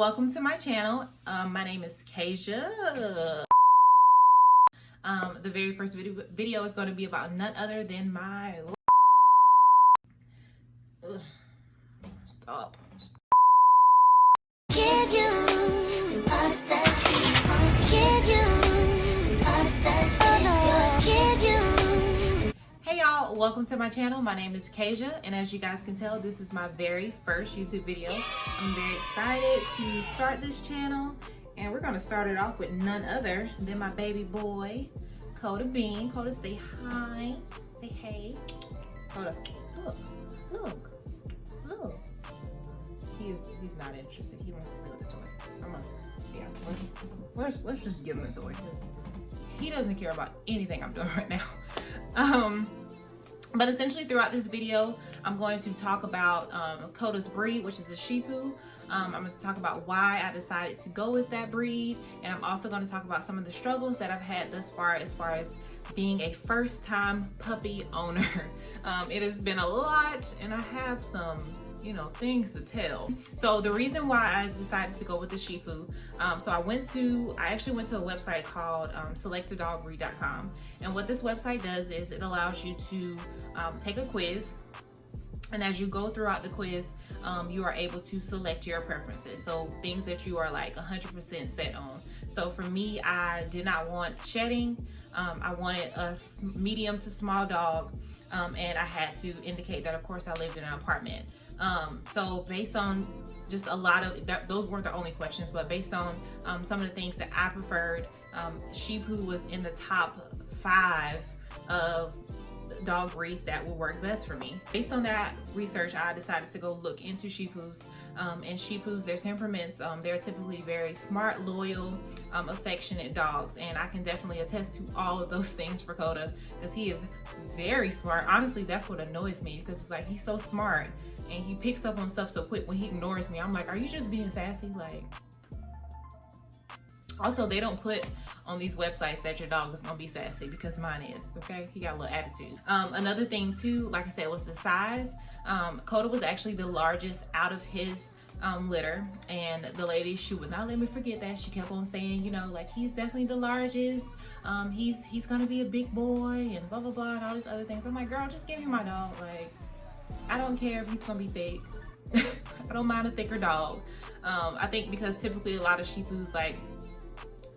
Welcome to my channel. My name is KASIAVEE. The very first video is going to be about none other than my Stop. Hey y'all, welcome to my channel. My name is KASIAVEE, and as you guys can tell, this is my very first YouTube video. I'm very excited to start this channel, and we're going to start it off with none other than my baby boy, Koda Bean. Koda, say hi. Say hey. Koda, look. He's not interested. He wants to play with the toy. Let's just give him a toy because he doesn't care about anything I'm doing right now. But essentially throughout this video, I'm going to talk about Koda's breed, which is a Shih Tzu. I'm going to talk about why I decided to go with that breed, and I'm also going to talk about some of the struggles that I've had thus far as being a first-time puppy owner. It has been a lot, and I have some things to tell. So the reason why I decided to go with the Shih Tzu, so I actually went to a website called selectadogbreed.com, and what this website does is it allows you to take a quiz, and as you go throughout the quiz, you are able to select your preferences, so things that you are like 100% set on. So for me, I did not want shedding. I wanted a medium to small dog, and I had to indicate that of course I lived in an apartment. So based on just a lot of those weren't the only questions, but based on some of the things that I preferred, Shih Tzu was in the top 5 of dog breeds that would work best for me. Based on that research, I decided to go look into Shih Tzus. And Shih Tzus, their temperaments, they're typically very smart, loyal, affectionate dogs, and I can definitely attest to all of those things for Koda because he is very smart. Honestly, that's what annoys me because it's like he's so smart and he picks up on stuff so quick. When he ignores me, I'm like, are you just being sassy? Like, also, they don't put on these websites that your dog is gonna be sassy because mine is, okay? He got a little attitude. Another thing too, like I said, was the size. Koda was actually the largest out of his litter, and the lady, she would not let me forget that. She kept on saying, like, he's definitely the largest. He's gonna be a big boy and blah, blah, blah, and all these other things. I'm like, girl, just give me my dog. Like, I don't care if he's gonna be thick. I don't mind a thicker dog. I think because typically a lot of Shih Tzus, like,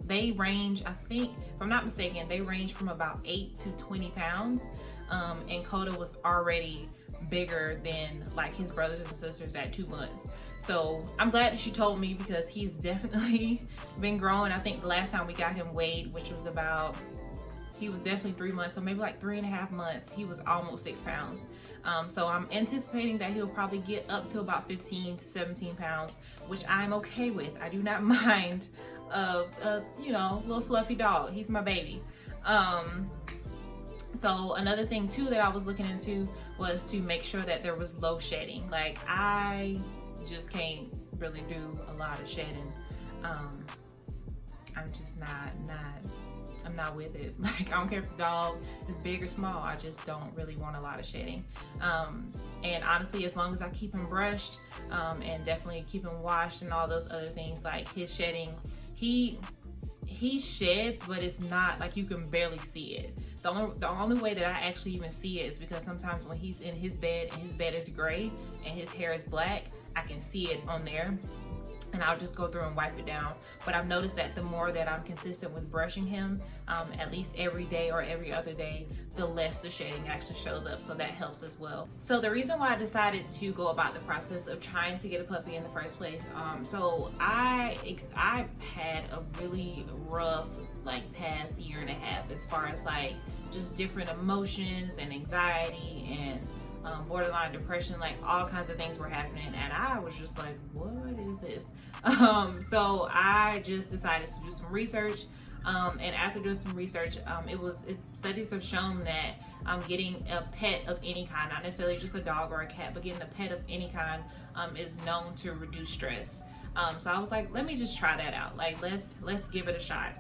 they range, I think, if I'm not mistaken, they range from about 8 to 20 pounds. And Koda was already bigger than like his brothers and sisters at 2 months. So I'm glad that she told me because he's definitely been growing. I think the last time we got him weighed, which was about, he was definitely 3 months, so maybe like 3.5 months, he was almost 6 pounds. So I'm anticipating that he'll probably get up to about 15 to 17 pounds, which I'm okay with. I do not mind a little fluffy dog. He's my baby. So another thing too that I was looking into was to make sure that there was low shedding. Like, I just can't really do a lot of shedding. I'm just I'm not with it. Like, I don't care if the dog is big or small, I just don't really want a lot of shedding. And honestly, as long as I keep him brushed, and definitely keep him washed and all those other things, like his shedding, he sheds, but it's not like you can barely see it. The only way that I actually even see it is because sometimes when he's in his bed and his bed is gray and his hair is black, I can see it on there, and I'll just go through and wipe it down. But I've noticed that the more that I'm consistent with brushing him, at least every day or every other day, the less the shedding actually shows up, so that helps as well. So the reason why I decided to go about the process of trying to get a puppy in the first place, so I had a really rough past year and a half as far as like just different emotions and anxiety and borderline depression, like all kinds of things were happening, and I was just like, what is this? So I just decided to do some research, and after doing some research, studies have shown that getting a pet of any kind, not necessarily just a dog or a cat, but getting a pet of any kind is known to reduce stress. So I was like, let me just try that out. Like, let's give it a shot.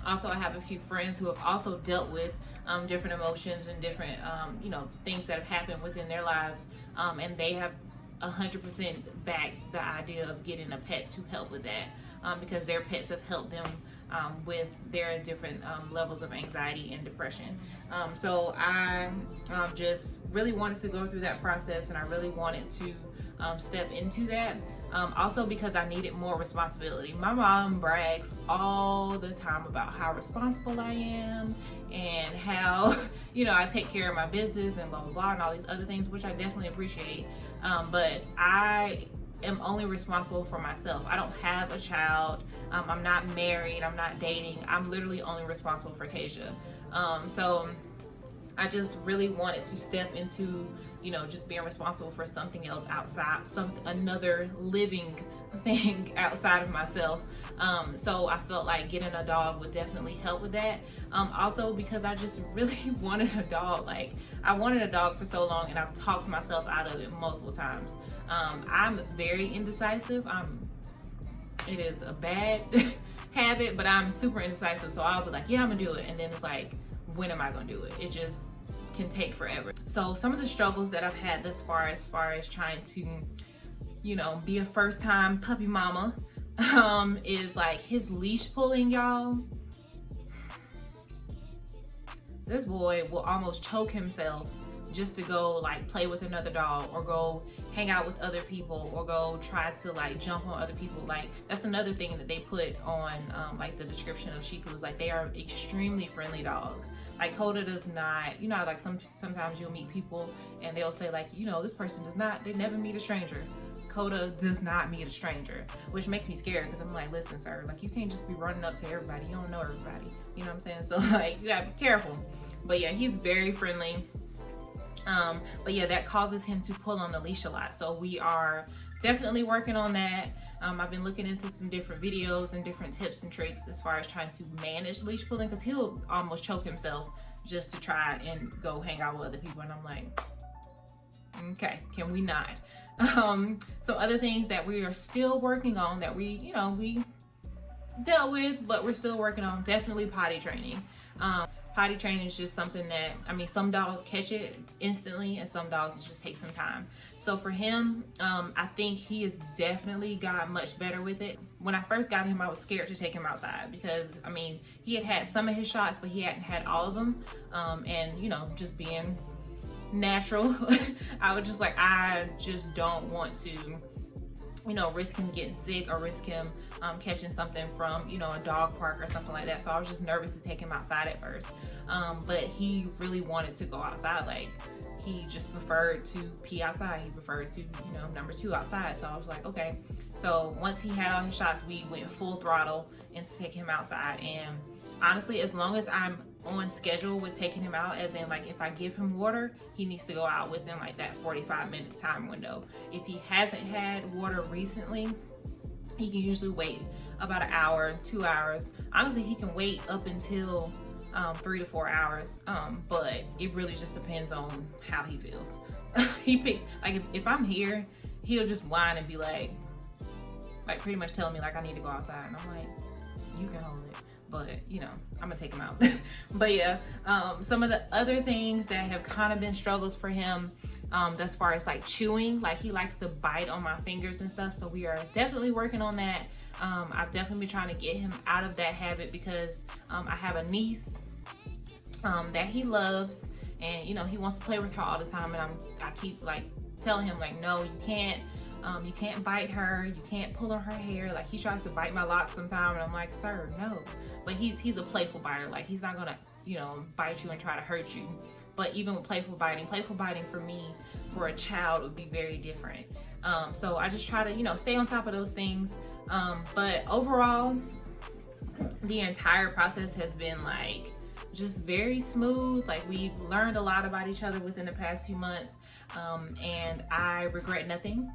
Also, I have a few friends who have also dealt with different emotions and different things that have happened within their lives, and they have 100% back the idea of getting a pet to help with that, because their pets have helped them with their different levels of anxiety and depression. So I just really wanted to go through that process, and I really wanted to step into that. Also because I needed more responsibility. My mom brags all the time about how responsible I am and how, you know, I take care of my business and blah, blah, blah, and all these other things, which I definitely appreciate. But I am only responsible for myself. I don't have a child. I'm not married. I'm not dating. I'm literally only responsible for Kasia. So I just really wanted to step into, you know, just being responsible for something else outside, another living thing outside of myself. So I felt like getting a dog would definitely help with that. Also because I just really wanted a dog. Like, I wanted a dog for so long, and I've talked myself out of it multiple times. I'm very indecisive. It is a bad habit, but I'm super indecisive. So I'll be like, yeah, I'm gonna do it. And then it's like, when am I gonna do it? It just can take forever. So some of the struggles that I've had thus far, as trying to, you know, be a first time puppy mama, is like his leash pulling, y'all. This boy will almost choke himself just to go like play with another dog, or go hang out with other people, or go try to like jump on other people. Like, that's another thing that they put on like the description of Shih Tzus. Like, they are extremely friendly dogs. Like, Koda does not, you know, like sometimes you'll meet people and they'll say like, you know, this person they never meet a stranger. Koda does not meet a stranger, which makes me scared, because I'm like, listen, sir, like, you can't just be running up to everybody. You don't know everybody. You know what I'm saying? So like, you gotta be careful. But yeah, he's very friendly. But yeah, that causes him to pull on the leash a lot. So we are definitely working on that. I've been looking into some different videos and different tips and tricks as far as trying to manage leash pulling, because he'll almost choke himself just to try and go hang out with other people. And I'm like, okay, can we not? Some other things that we are still working on, that we dealt with, but we're still working on, definitely potty training. Potty training is just something that, I mean, some dogs catch it instantly, and some dogs it just takes some time. So for him, I think he has definitely got much better with it. When I first got him, I was scared to take him outside, because I mean, he had had some of his shots, but he hadn't had all of them. And you know, just being natural, I was just like, I just don't want to, you know, risk him getting sick, or risk him catching something from, you know, a dog park or something like that. So I was just nervous to take him outside at first. But he really wanted to go outside. Like, he just preferred to pee outside. He preferred to, you know, number 2 outside. So I was like, okay. So once he had all his shots, we went full throttle and take him outside. And honestly, as long as I'm on schedule with taking him out, as in like, if I give him water, he needs to go out within like that 45-minute time window. If he hasn't had water recently, he can usually wait about an hour, 2 hours. Honestly, he can wait up until 3 to 4 hours, but it really just depends on how he feels. He picks, like, if I'm here, he'll just whine and be like pretty much telling me like I need to go outside, and I'm like, you can hold it. But you know, I'm gonna take him out. But yeah, some of the other things that have kind of been struggles for him, as far as like chewing, like he likes to bite on my fingers and stuff. So we are definitely working on that. I've definitely been trying to get him out of that habit, because I have a niece that he loves, and you know, he wants to play with her all the time, and I keep like telling him like, no, you can't bite her, you can't pull on her hair. Like, he tries to bite my locks sometimes, and I'm like, sir, no. But he's a playful biter. Like, he's not gonna, you know, bite you and try to hurt you. But even with playful biting for me, for a child, would be very different. So I just try to, you know, stay on top of those things. But overall, the entire process has been like just very smooth. Like, we've learned a lot about each other within the past few months, and I regret nothing.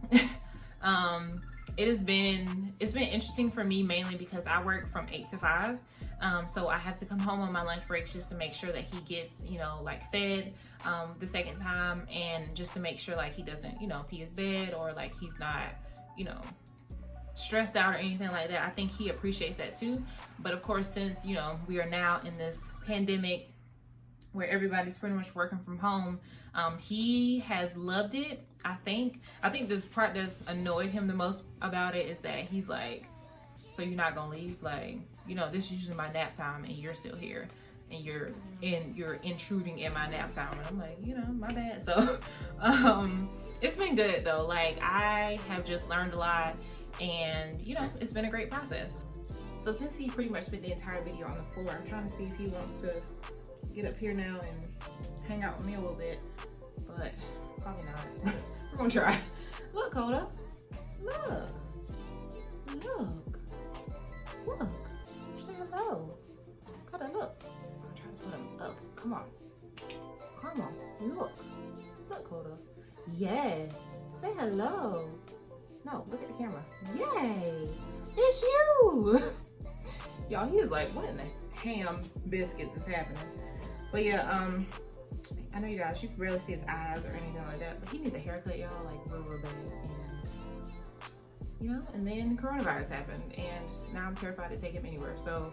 It's been interesting for me, mainly because I work from 8 to 5. So I have to come home on my lunch breaks just to make sure that he gets, you know, like fed the second time, and just to make sure like he doesn't, you know, pee his bed, or like he's not, you know, stressed out or anything like that. I think he appreciates that too. But of course, since, you know, we are now in this pandemic where everybody's pretty much working from home. He has loved it. I think this part that's annoyed him the most about it is that he's like, so you're not gonna leave? Like, you know, this is usually my nap time and you're still here and you're intruding in my nap time. And I'm like, you know, my bad. So it's been good though. Like, I have just learned a lot, and you know, it's been a great process. So since he pretty much spent the entire video on the floor, I'm trying to see if he wants to get up here now and hang out with me a little bit, but probably not. We're gonna try. Look, Koda. Look. Look. Look. Say hello. Koda, look. I'm trying to put him up. Come on. Come on. Look. Look, Koda. Yes. Say hello. No, look at the camera. Yay. It's you. Y'all, he is like, what in the ham biscuits is happening? But yeah, I know you guys, you can barely see his eyes or anything like that, but he needs a haircut, y'all, like real bad. And you know, and then coronavirus happened, and now I'm terrified to take him anywhere. So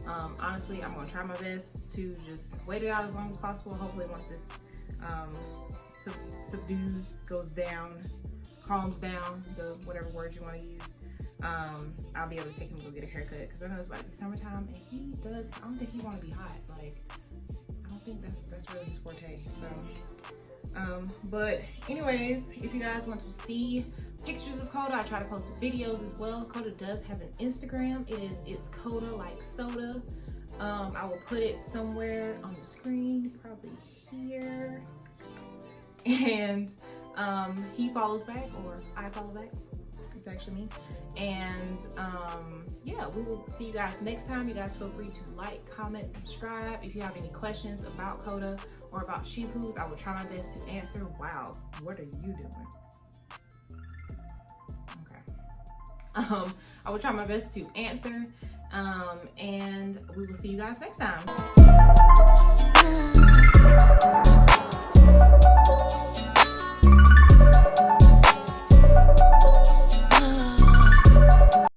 honestly, I'm gonna try my best to just wait it out as long as possible. Hopefully once this subdues, goes down, calms down, whatever words you want to use, I'll be able to take him to go get a haircut, because I know it's about to be summertime, and he does, I don't think he want to be hot. Like, I don't think that's really his forte. So but anyways, if you guys want to see pictures of Koda, I try to post videos as well. Koda does have an Instagram. It's Koda like soda. I will put it somewhere on the screen, probably here. And he follows back, or I follow back. It's actually me. And yeah, we will see you guys next time. You guys feel free to like, comment, subscribe. If you have any questions about Koda or about Shihpoos, I will try my best to answer. Wow, what are you doing? Okay. I will try my best to answer, and we will see you guys next time.